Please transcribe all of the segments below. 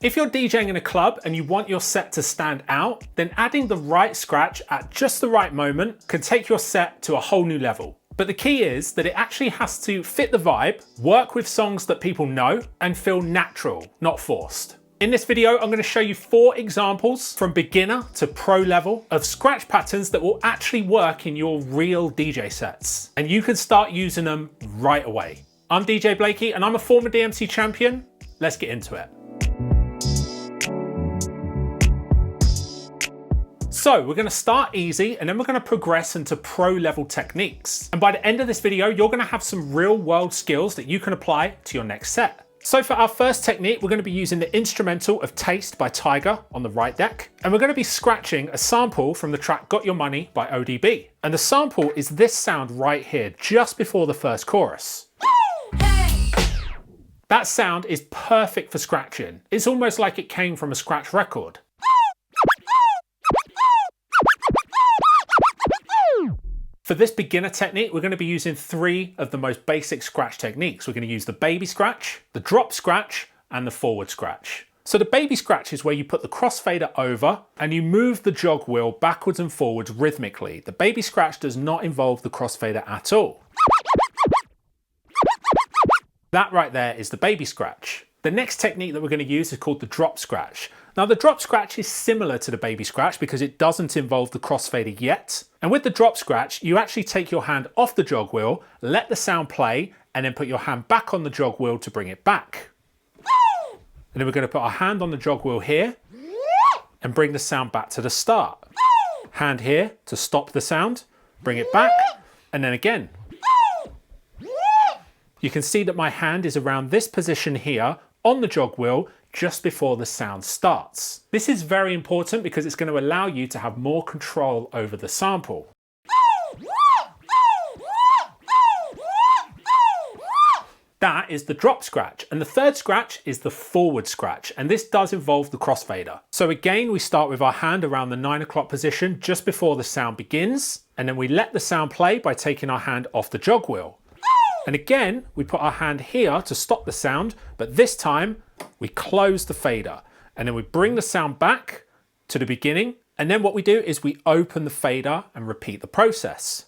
If you're DJing in a club and you want your set to stand out, then adding the right scratch at just the right moment can take your set to a whole new level. But the key is that it actually has to fit the vibe, work with songs that people know, and feel natural, not forced. In this video, I'm going to show you 4 examples from beginner to pro level of scratch patterns that will actually work in your real DJ sets. And you can start using them right away. I'm DJ Blakey and I'm a former DMC champion. Let's get into it. So we're going to start easy and then we're going to progress into pro level techniques. And by the end of this video, you're going to have some real world skills that you can apply to your next set. So for our first technique, we're going to be using the instrumental of Taste by Tiger on the right deck. And we're going to be scratching a sample from the track Got Your Money by ODB. And the sample is this sound right here, just before the first chorus. That sound is perfect for scratching. It's almost like it came from a scratch record. For this beginner technique, we're going to be using 3 of the most basic scratch techniques. We're going to use the baby scratch, the drop scratch, and the forward scratch. So the baby scratch is where you put the crossfader over and you move the jog wheel backwards and forwards rhythmically. The baby scratch does not involve the crossfader at all. That right there is the baby scratch. The next technique that we're going to use is called the drop scratch. Now the drop scratch is similar to the baby scratch because it doesn't involve the crossfader yet. And with the drop scratch, you actually take your hand off the jog wheel, let the sound play, and then put your hand back on the jog wheel to bring it back. And then we're going to put our hand on the jog wheel here and bring the sound back to the start. Hand here to stop the sound, bring it back, and then again. You can see that my hand is around this position here on the jog wheel just before the sound starts. This is very important because it's going to allow you to have more control over the sample. That is the drop scratch. And the third scratch is the forward scratch. And this does involve the crossfader. So again, we start with our hand around the 9 o'clock position just before the sound begins. And then we let the sound play by taking our hand off the jog wheel. And again, we put our hand here to stop the sound, but this time we close the fader and then we bring the sound back to the beginning. And then what we do is we open the fader and repeat the process.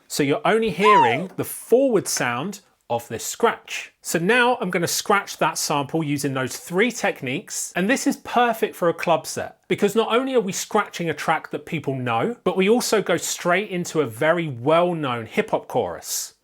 So you're only hearing the forward sound of this scratch. So now I'm going to scratch that sample using those 3 techniques. And this is perfect for a club set because not only are we scratching a track that people know, but we also go straight into a very well-known hip hop chorus.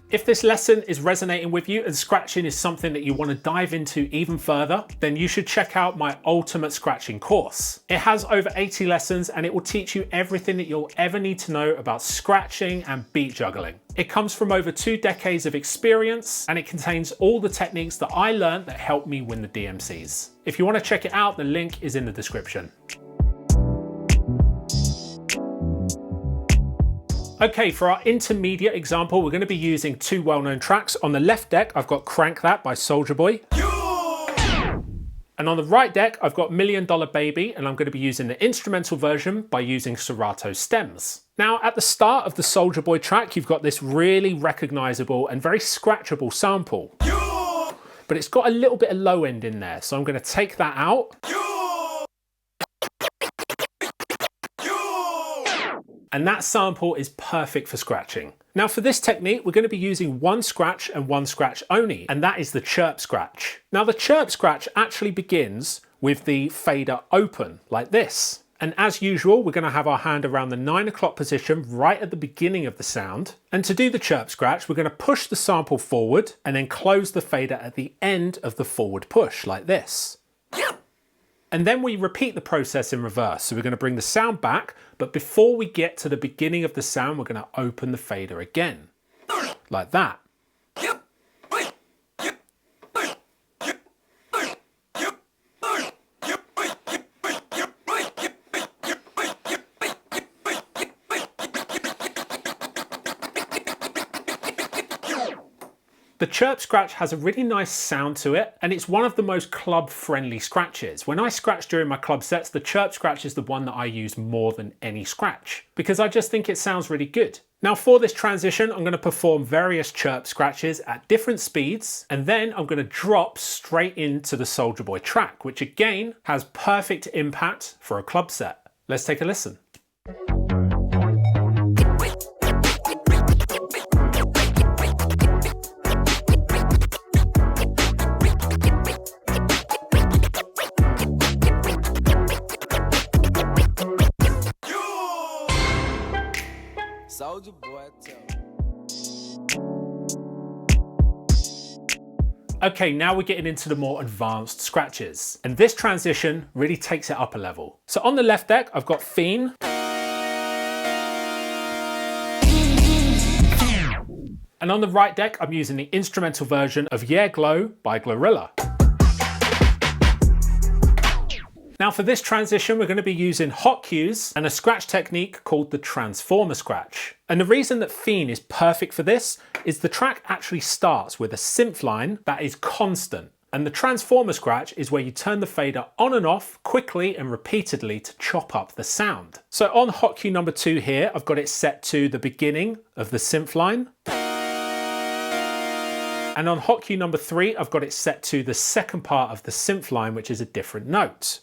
If this lesson is resonating with you and scratching is something that you want to dive into even further, then you should check out my Ultimate Scratching course. It has over 80 lessons and it will teach you everything that you'll ever need to know about scratching and beat juggling. It comes from over 2 decades of experience and it contains all the techniques that I learned that helped me win the DMCs. If you want to check it out, the link is in the description. Okay, for our intermediate example, we're going to be using 2 well-known tracks. On the left deck, I've got Crank That by Soulja Boy. And on the right deck, I've got $1 Million Baby, and I'm going to be using the instrumental version by using Serato stems. Now, at the start of the Soulja Boy track, you've got this really recognizable and very scratchable sample. But it's got a little bit of low end in there, so I'm going to take that out. And that sample is perfect for scratching. Now for this technique, we're going to be using 1 scratch and 1 scratch only, and that is the chirp scratch. Now the chirp scratch actually begins with the fader open, like this. And as usual, we're going to have our hand around the 9 o'clock position right at the beginning of the sound. And to do the chirp scratch, we're going to push the sample forward and then close the fader at the end of the forward push, like this. And then we repeat the process in reverse. So we're going to bring the sound back, but before we get to the beginning of the sound, we're going to open the fader again, like that. The chirp scratch has a really nice sound to it, and it's one of the most club friendly scratches. When I scratch during my club sets, the chirp scratch is the one that I use more than any scratch, because I just think it sounds really good. Now for this transition, I'm going to perform various chirp scratches at different speeds, and then I'm going to drop straight into the Soulja Boy track, which again has perfect impact for a club set. Let's take a listen. Soulja Boy, Okay, now we're getting into the more advanced scratches, and this transition really takes it up a level. So on the left deck, I've got Fiend. And on the right deck, I'm using the instrumental version of Yeah Glow by Glorilla. Now for this transition, we're going to be using hot cues and a scratch technique called the transformer scratch. And the reason that Fiend is perfect for this is the track actually starts with a synth line that is constant. And the transformer scratch is where you turn the fader on and off quickly and repeatedly to chop up the sound. So on hot cue number 2 here, I've got it set to the beginning of the synth line. And on hot cue number 3, I've got it set to the second part of the synth line, which is a different note.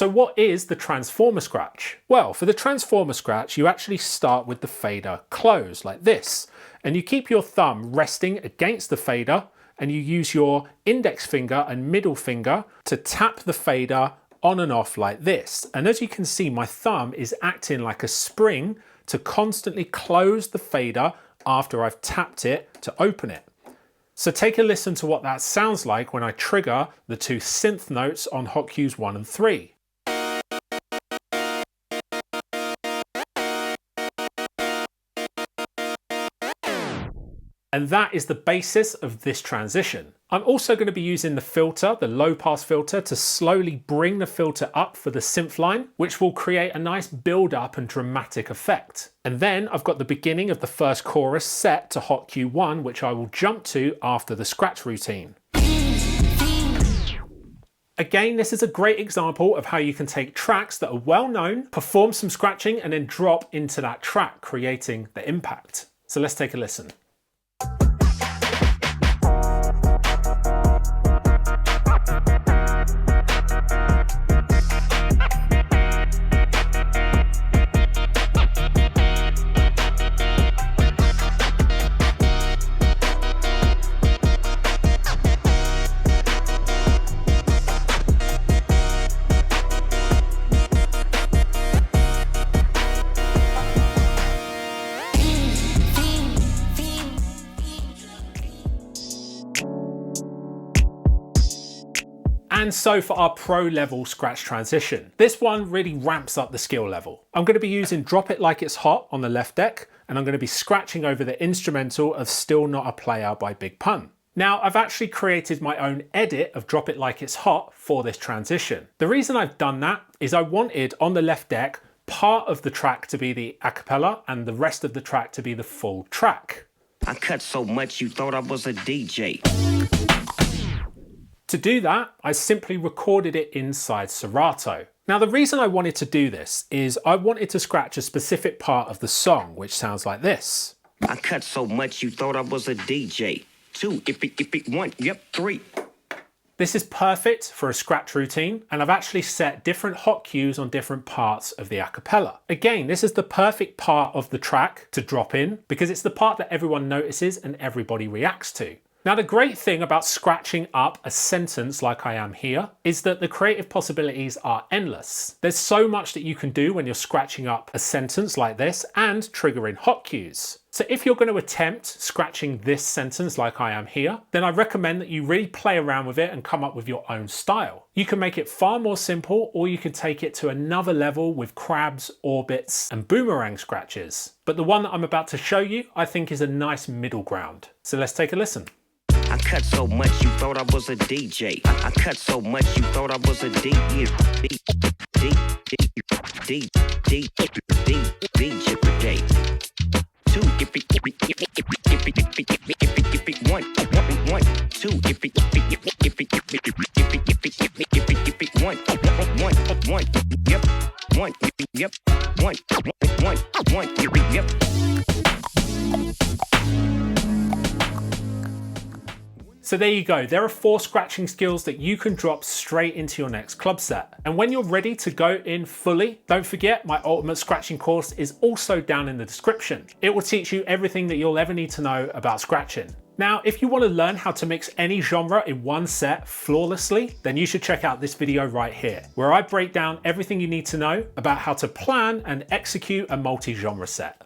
So what is the transformer scratch? Well, for the transformer scratch, you actually start with the fader closed like this, and you keep your thumb resting against the fader, and you use your index finger and middle finger to tap the fader on and off like this. And as you can see, my thumb is acting like a spring to constantly close the fader after I've tapped it to open it. So take a listen to what that sounds like when I trigger the 2 synth notes on hot cues 1 and 3. And that is the basis of this transition. I'm also going to be using the filter, the low pass filter, to slowly bring the filter up for the synth line, which will create a nice build up and dramatic effect. And then I've got the beginning of the first chorus set to hot cue 1, which I will jump to after the scratch routine. Again, this is a great example of how you can take tracks that are well known, perform some scratching, and then drop into that track, creating the impact. So let's take a listen. And so for our pro level scratch transition, this one really ramps up the skill level. I'm going to be using Drop It Like It's Hot on the left deck, and I'm going to be scratching over the instrumental of Still Not a Player by Big Pun. Now, I've actually created my own edit of Drop It Like It's Hot for this transition. The reason I've done that is I wanted on the left deck part of the track to be the a cappella and the rest of the track to be the full track. I cut so much you thought I was a DJ. To do that, I simply recorded it inside Serato. Now the reason I wanted to do this is I wanted to scratch a specific part of the song, which sounds like this. I cut so much you thought I was a DJ. 2, if it 1, yep, 3. This is perfect for a scratch routine, and I've actually set different hot cues on different parts of the a cappella. Again, this is the perfect part of the track to drop in because it's the part that everyone notices and everybody reacts to. Now, the great thing about scratching up a sentence like I am here is that the creative possibilities are endless. There's so much that you can do when you're scratching up a sentence like this and triggering hot cues. So if you're going to attempt scratching this sentence like I am here, then I recommend that you really play around with it and come up with your own style. You can make it far more simple, or you can take it to another level with crabs, orbits, and boomerang scratches. But the one that I'm about to show you, I think is a nice middle ground. So let's take a listen. I cut so much you thought I was a DJ. I cut so much you thought I was a DJ. DJ brigade. 2 if it 1 2 if it 1 yep 1 yep 1 yep. So there you go, there are 4 scratching skills that you can drop straight into your next club set. And when you're ready to go in fully, don't forget my ultimate scratching course is also down in the description. It will teach you everything that you'll ever need to know about scratching. Now, if you want to learn how to mix any genre in one set flawlessly, then you should check out this video right here, where I break down everything you need to know about how to plan and execute a multi-genre set.